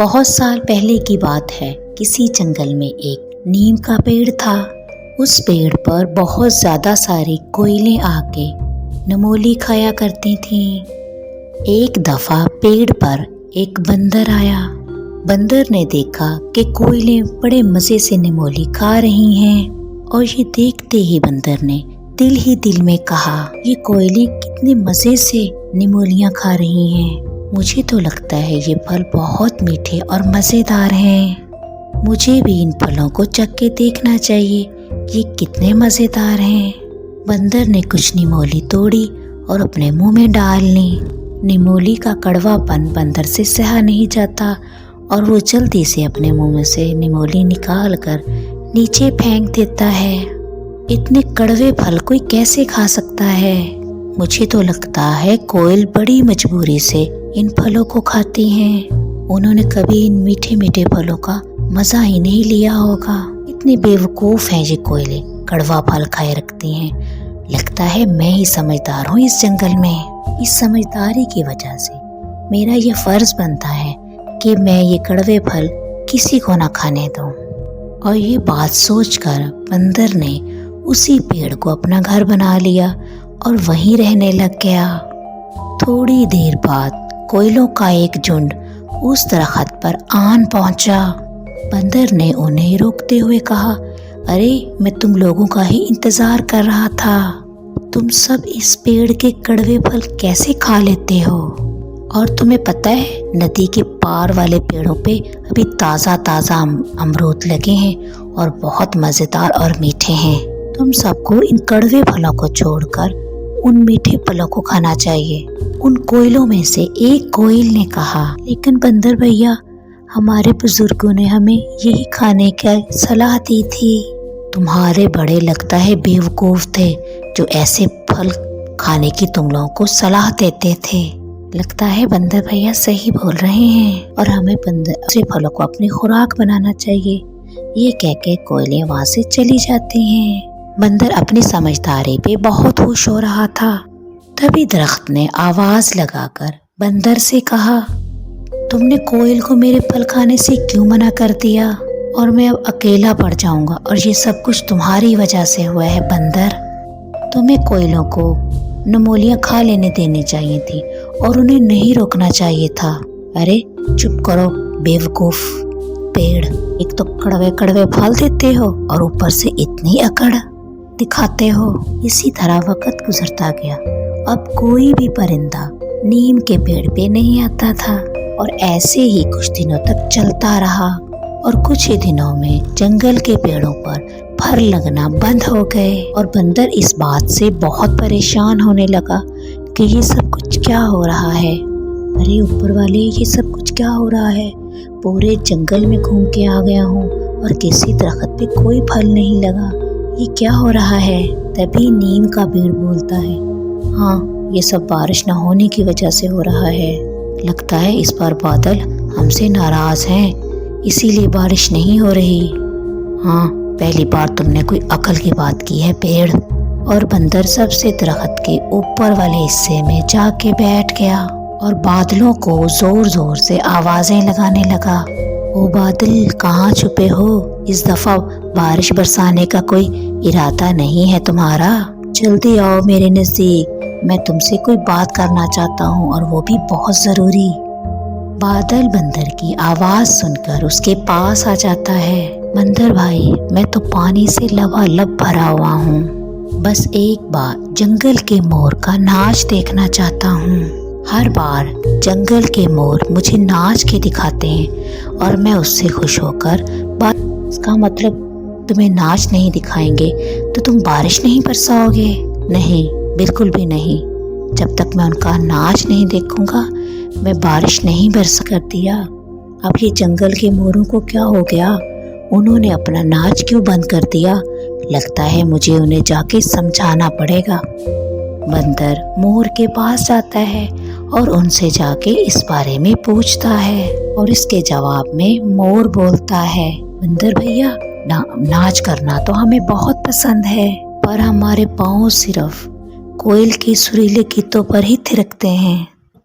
بہت سال پہلے کی بات ہے، کسی جنگل میں ایک نیم کا پیڑ تھا۔ اس پیڑ پر بہت زیادہ ساری کوئلیں آ کے نمولی کھایا کرتی تھیں۔ ایک دفعہ پیڑ پر ایک بندر آیا۔ بندر نے دیکھا کہ کوئلیں بڑے مزے سے نمولی کھا رہی ہیں، اور یہ دیکھتے ہی بندر نے دل ہی دل میں کہا، یہ کوئلیں کتنے مزے سے نمولیاں کھا رہی ہیں۔ مجھے تو لگتا ہے یہ پھل بہت میٹھے اور مزیدار ہیں۔ مجھے بھی ان پھلوں کو چکھ کے دیکھنا چاہیے، یہ کتنے مزیدار ہیں۔ بندر نے کچھ نمولی توڑی اور اپنے منہ میں ڈال لی۔ نمولی کا کڑوا پن بندر سے سہا نہیں جاتا، اور وہ جلدی سے اپنے منہ میں سے نمولی نکال کر نیچے پھینک دیتا ہے۔ اتنے کڑوے پھل کوئی کیسے کھا سکتا ہے؟ مجھے تو لگتا ہے کوئل بڑی مجبوری سے ان پھلوں کو کھاتی ہیں۔ انہوں نے کبھی ان میٹھے میٹھے پھلوں کا مزہ ہی نہیں لیا ہوگا۔ اتنی بیوقوف ہیں یہ کوئلیں، کڑوا پھل کھائے رکھتی ہیں۔ لگتا ہے میں ہی سمجھدار ہوں اس جنگل میں۔ اس سمجھداری کی وجہ سے میرا یہ فرض بنتا ہے کہ میں یہ کڑوے پھل کسی کو نہ کھانے دوں۔ اور یہ بات سوچ کر بندر نے اسی پیڑ کو اپنا گھر بنا لیا اور وہیں رہنے لگ گیا۔ تھوڑی دیر بعد کوئلوں کا ایک جھنڈ اس درخت پر آن پہنچا۔ بندر نے انہیں روکتے ہوئے کہا، ارے میں تم لوگوں کا ہی انتظار کر رہا تھا۔ تم سب اس پیڑ کے کڑوے پھل کیسے کھا لیتے ہو؟ اور تمہیں پتہ ہے ندی کے پار والے پیڑوں پہ ابھی تازہ تازہ امرود لگے ہیں اور بہت مزیدار اور میٹھے ہیں۔ تم سب کو ان کڑوے پھلوں کو چھوڑ کر ان میٹھے پھلوں کو کھانا چاہیے۔ ان کوئلوں میں سے ایک کوئل نے کہا، لیکن بندر بھیا، ہمارے بزرگوں نے ہمیں یہی کھانے کی صلاح دی تھی۔ تمہارے بڑے لگتا ہے بیوقوف تھے جو ایسے پھل کھانے کی تم لوگوں کو صلاح دیتے تھے۔ لگتا ہے بندر بھیا صحیح بول رہے ہیں، اور ہمیں سے پھلوں کو اپنی خوراک بنانا چاہیے۔ یہ کہہ کے کوئلیں وہاں سے چلی جاتی ہیں۔ بندر اپنی سمجھداری پہ بہت خوش ہو رہا تھا۔ تبھی درخت نے آواز لگا کر بندر سے کہا، تم نے کوئل کو میرے پھل کھانے سے کیوں منع کر دیا؟ اور میں اب اکیلا پڑ جاؤں گا، اور یہ سب کچھ تمہاری وجہ سے ہوا ہے بندر۔ تمہیں کوئلوں کو نمولیاں کھا لینے دینی چاہیے تھی اور انہیں نہیں روکنا چاہیے تھا۔ ارے چپ کرو بیوقوف پیڑ، ایک تو کڑوے کڑوے پھل دیتے ہو اور اوپر سے اتنی اکڑ دکھاتے ہو۔ اسی طرح وقت گزرتا گیا۔ اب کوئی بھی پرندہ نیم کے پیڑ پہ نہیں آتا تھا، اور ایسے ہی کچھ دنوں تک چلتا رہا، اور کچھ ہی دنوں میں جنگل کے پیڑوں پر پھل لگنا بند ہو گئے۔ اور بندر اس بات سے بہت پریشان ہونے لگا کہ یہ سب کچھ کیا ہو رہا ہے؟ ارے اوپر والے، یہ سب کچھ کیا ہو رہا ہے؟ پورے جنگل میں گھوم کے آ گیا ہوں اور کسی درخت پہ کوئی پھل نہیں لگا، یہ کیا ہو رہا ہے؟ تبھی نیم کا پیڑ بولتا ہے، ہاں یہ سب بارش نہ ہونے کی وجہ سے ہو رہا ہے۔ لگتا ہے اس بار بادل ہم سے ناراض ہیں، اسی لیے بارش نہیں ہو رہی۔ ہاں پہلی بار تم نے کوئی عقل کی بات کی ہے پیڑ۔ اور بندر سب سے درخت کے اوپر والے حصے میں جا کے بیٹھ گیا اور بادلوں کو زور زور سے آوازیں لگانے لگا، او بادل کہاں چھپے ہو؟ اس دفعہ بارش برسانے کا کوئی ارادہ نہیں ہے تمہارا؟ جلدی آؤ میرے نزدیک، میں تم سے کوئی بات کرنا چاہتا ہوں، اور وہ بھی بہت ضروری۔ بادل بندر کی آواز سن کر اس کے پاس آ جاتا ہے۔ بندر بھائی، میں تو پانی سے لبالب بھرا ہوا ہوں، بس ایک بار جنگل کے مور کا ناچ دیکھنا چاہتا ہوں۔ ہر بار جنگل کے مور مجھے ناچ کے دکھاتے ہیں اور میں اس سے خوش ہو کر اس کا مطلب تمہیں ناچ نہیں دکھائیں گے تو تم بارش نہیں برساؤ گے؟ نہیں، بالکل بھی نہیں۔ جب تک میں ان کا ناچ نہیں دیکھوں گا میں بارش نہیں برس کر دیا۔ اب یہ جنگل کے موروں کو کیا ہو گیا؟ انہوں نے اپنا ناچ کیوں بند کر دیا؟ لگتا ہے مجھے انہیں جا کے سمجھانا پڑے گا۔ بندر مور کے پاس جاتا ہے اور ان سے جا کے اس بارے میں پوچھتا ہے، اور اس کے جواب میں مور بولتا ہے، بندر بھیا، ناچ کرنا تو ہمیں بہت پسند ہے، پر ہمارے پاؤں صرف کوئل کی سریلے گیتوں پر ہی تھرکتے ہیں۔